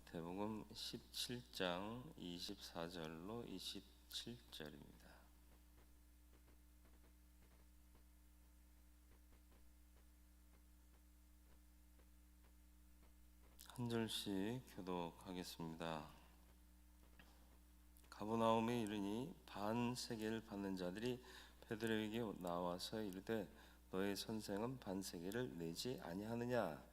마태복음 17장 24절로 27절입니다. 한 절씩 교독하겠습니다. 가버나움에 이르니 반세계를 받는 자들이 베드로에게 나와서 이르되 너의 선생은 반세계를 내지 아니하느냐?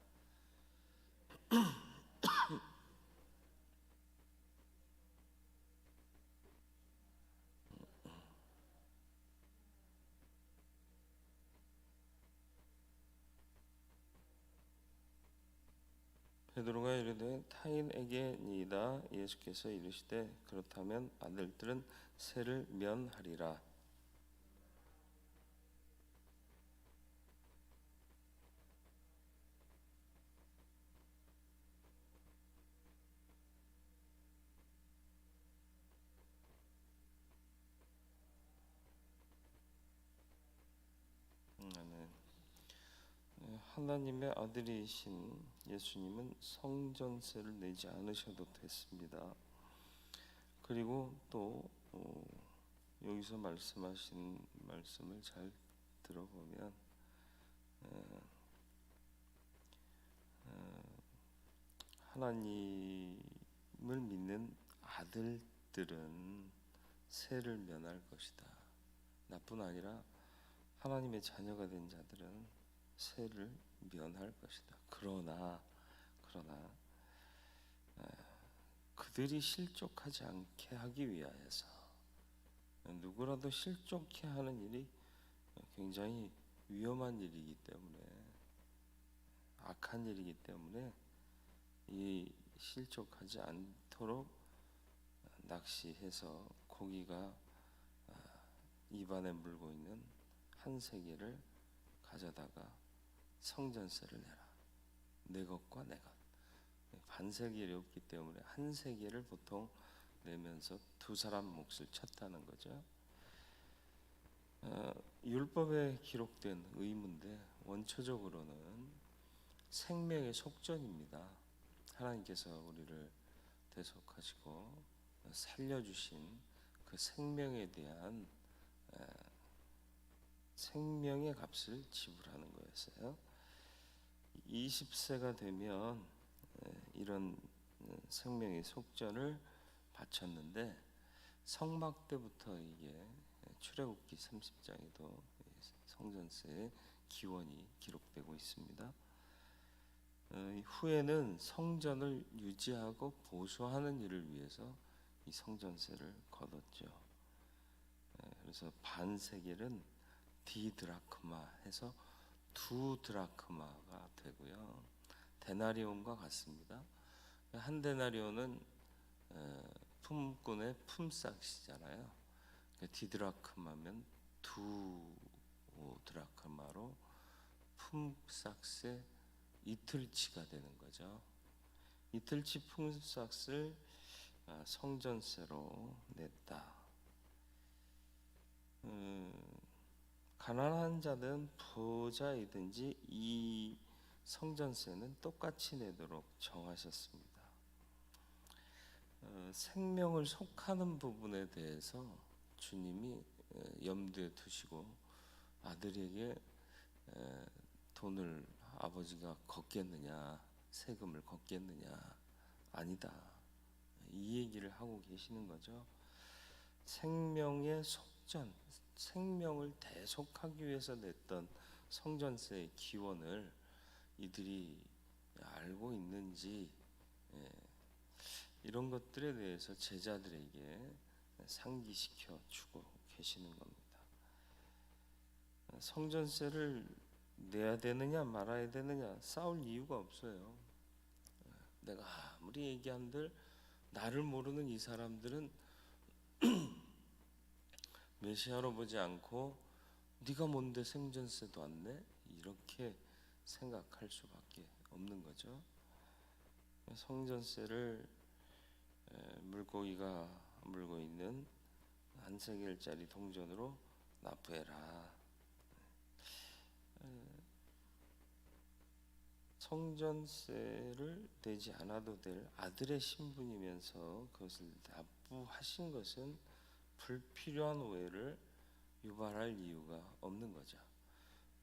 베드로가 이르되 타인에게니이다. 예수께서 이르시되 그렇다면 아들들은 세를 면하리라. 아멘. 하나님의 아들이신 예수님은 성전세를 내지 않으셔도 됐습니다. 그리고 또 여기서 말씀하신 말씀을 잘 들어보면 하나님을 믿는 아들들은 세를 면할 것이다. 나뿐 아니라 하나님의 자녀가 된 자들은 세를 면할 것이다. 그러나 그들이 실족하지 않게 하기 위하여서, 누구라도 실족해 하는 일이 굉장히 위험한 일이기 때문에, 악한 일이기 때문에 이 실족하지 않도록 낚시해서 고기가 입안에 물고 있는 한 세계를 가져다가 성전세를 내라. 내 것과 내 것. 반세계이 없기 때문에 한 세계를 보통 내면서 두 사람 몫을 쳤다는 거죠. 율법에 기록된 의무인데 원초적으로는 생명의 속전입니다. 하나님께서 우리를 대속하시고 살려주신 그 생명에 대한 생명의 값을 지불하는 거였어요. 20세가 되면 이런 생명의 속전을 바쳤는데, 성막 때부터 이게 출애굽기 30장에도 성전세의 기원이 기록되고 있습니다. 후에는 성전을 유지하고 보수하는 일을 위해서 이 성전세를 거뒀죠. 그래서 반세겔은 디드라크마 해서 2드라크마가 되고요. 데나리온과 같습니다. 한 데나리온은 품꾼의 품삯이잖아요. 디드라크마면 2드라크마로 품삯의 이틀치가 되는 거죠. 이틀치 품삯을 성전세로 냈다. 가난한 자든 부자이든지 이 성전세는 똑같이 내도록 정하셨습니다. 생명을 속하는 부분에 대해서 주님이 염두에 두시고 아들에게 돈을 아버지가 걷겠느냐, 세금을 걷겠느냐, 아니다. 이 얘기를 하고 계시는 거죠. 생명의 속전, 생명을 대속하기 위해서 냈던 성전세의 기원을 이들이 알고 있는지, 이런 것들에 대해서 제자들에게 상기시켜 주고 계시는 겁니다. 성전세를 내야 되느냐 말아야 되느냐 싸울 이유가 없어요. 내가 아무리 얘기한들 나를 모르는 이 사람들은 메시아로 보지 않고 네가 뭔데 성전세도 안 내? 이렇게 생각할 수밖에 없는 거죠. 성전세를 물고기가 물고 있는 한 세겔짜리 동전으로 납부해라. 성전세를 내지 않아도 될 아들의 신분이면서 그것을 납부하신 것은 불필요한 오해를 유발할 이유가 없는 거죠.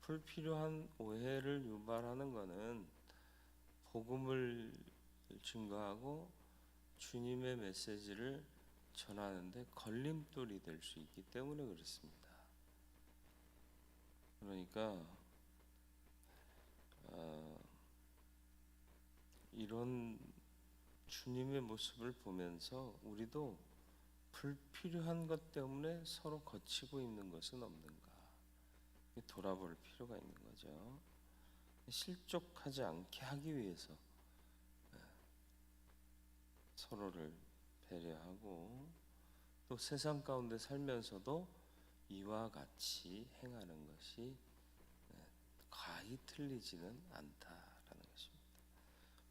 불필요한 오해를 유발하는 것은 복음을 증거하고 주님의 메시지를 전하는데 걸림돌이 될 수 있기 때문에 그렇습니다. 그러니까 이런 주님의 모습을 보면서 우리도 불필요한 것 때문에 서로 거치고 있는 것은 없는가 돌아볼 필요가 있는 거죠. 실족하지 않게 하기 위해서 서로를 배려하고 또 세상 가운데 살면서도 이와 같이 행하는 것이 과히 틀리지는 않다라는 것입니다.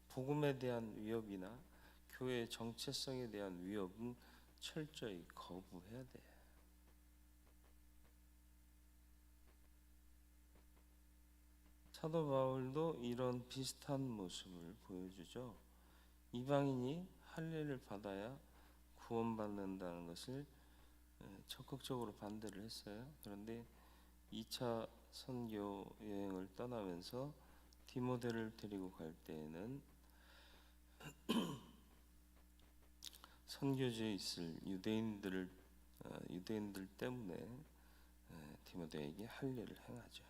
복음에 대한 위협이나 교회의 정체성에 대한 위협은 철저히 거부해야 돼. 사도 바울도 이런 비슷한 모습을 보여주죠. 이방인이 할례를 받아야 구원받는다는 것을 적극적으로 반대를 했어요. 그런데 2차 선교 여행을 떠나면서 디모데를 데리고 갈 때에는 선교지에 있을 유대인들 때문에 디모데에게 할례를 행하죠.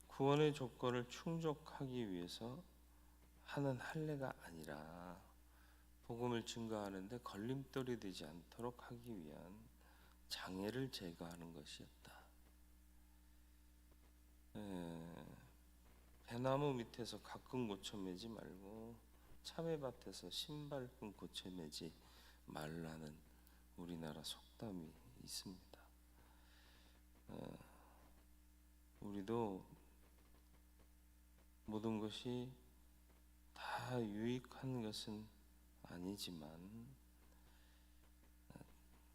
구원의 조건을 충족하기 위해서 하는 할례가 아니라 복음을 증거하는데 걸림돌이 되지 않도록 하기 위한 장애를 제거하는 것이었다. 배나무 밑에서 가끔 고쳐 매지 말고 참외밭에서 신발끈 고쳐 매지 말라는 우리나라 속담이 있습니다. 우리도 모든 것이 다 유익한 것은 아니지만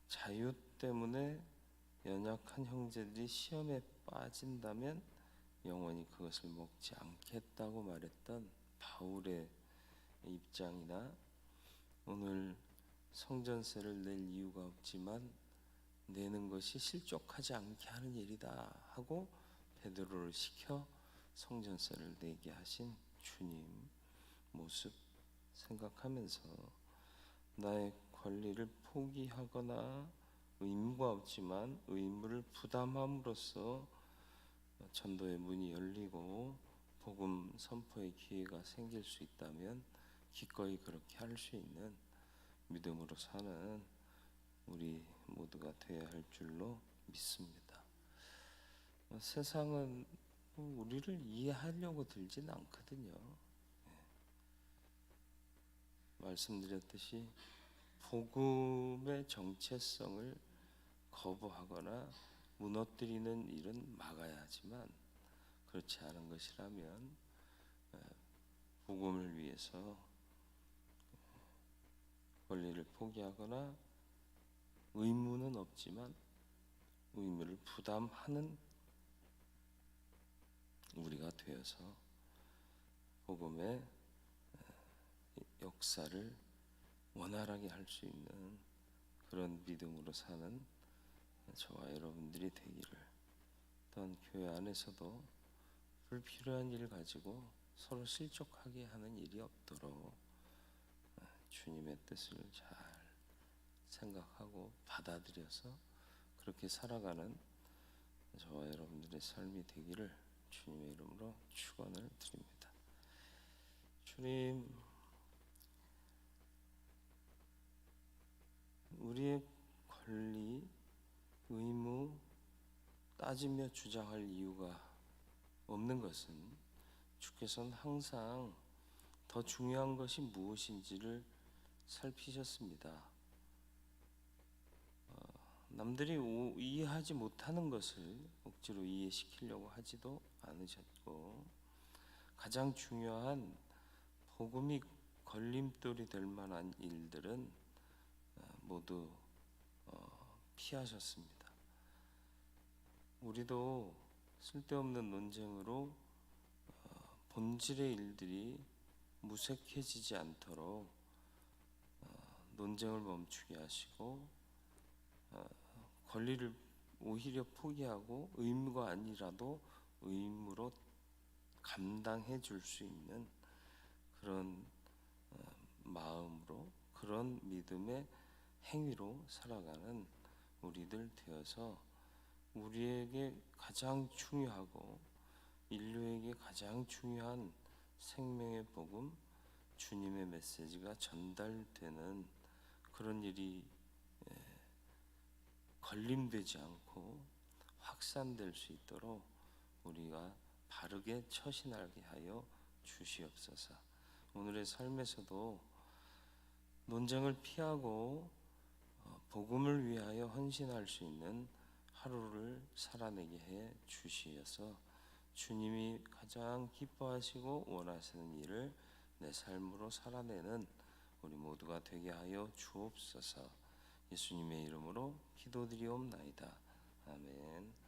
자유 때문에 연약한 형제들이 시험에 빠진다면 영원히 그것을 먹지 않겠다고 말했던 바울의 입장이나 오늘 성전세를 낼 이유가 없지만 내는 것이 실족하지 않게 하는 일이다 하고 베드로를 시켜 성전세를 내게 하신 주님 모습 생각하면서 나의 권리를 포기하거나 의무가 없지만 의무를 부담함으로써 전도의 문이 열리고 복음 선포의 기회가 생길 수 있다면 기꺼이 그렇게 할 수 있는 믿음으로 사는 우리 모두가 되어야 할 줄로 믿습니다. 세상은 우리를 이해하려고 들진 않거든요. 말씀드렸듯이 복음의 정체성을 거부하거나 무너뜨리는 일은 막아야 하지만 그렇지 않은 것이라면 복음을 위해서 권리를 포기하거나 의무는 없지만 의무를 부담하는 우리가 되어서 복음의 역사를 원활하게 할 수 있는 그런 믿음으로 사는 저와 여러분들이 되기를, 또한 교회 안에서도 불필요한 일을 가지고 서로 실족하게 하는 일이 없도록 주님의 뜻을 잘 생각하고 받아들여서 그렇게 살아가는 저와 여러분들의 삶이 되기를 주님의 이름으로 축원을 드립니다. 주님, 우리의 권리, 의무 따지며 주장할 이유가 없는 것은 주께서는 항상 더 중요한 것이 무엇인지를 살피셨습니다. 남들이 이해하지 못하는 것을 억지로 이해시키려고 하지도 않으셨고, 가장 중요한 복음이 걸림돌이 될 만한 일들은 모두 피하셨습니다. 우리도 쓸데없는 논쟁으로 본질의 일들이 무색해지지 않도록 논쟁을 멈추게 하시고 권리를 오히려 포기하고 의무가 아니라도 의무로 감당해 줄 수 있는 그런 마음으로, 그런 믿음의 행위로 살아가는 우리들 되어서 우리에게 가장 중요하고 인류에게 가장 중요한 생명의 복음, 주님의 메시지가 전달되는 그런 일이 걸림되지 않고 확산될 수 있도록 우리가 바르게 처신하게 하여 주시옵소서. 오늘의 삶에서도 논쟁을 피하고 복음을 위하여 헌신할 수 있는 하루를 살아내게 해 주시어서 주님이 가장 기뻐하시고 원하시는 일을 내 삶으로 살아내는 우리 모두가 되게 하여 주옵소서. 예수님의 이름으로 기도드리옵나이다. 아멘.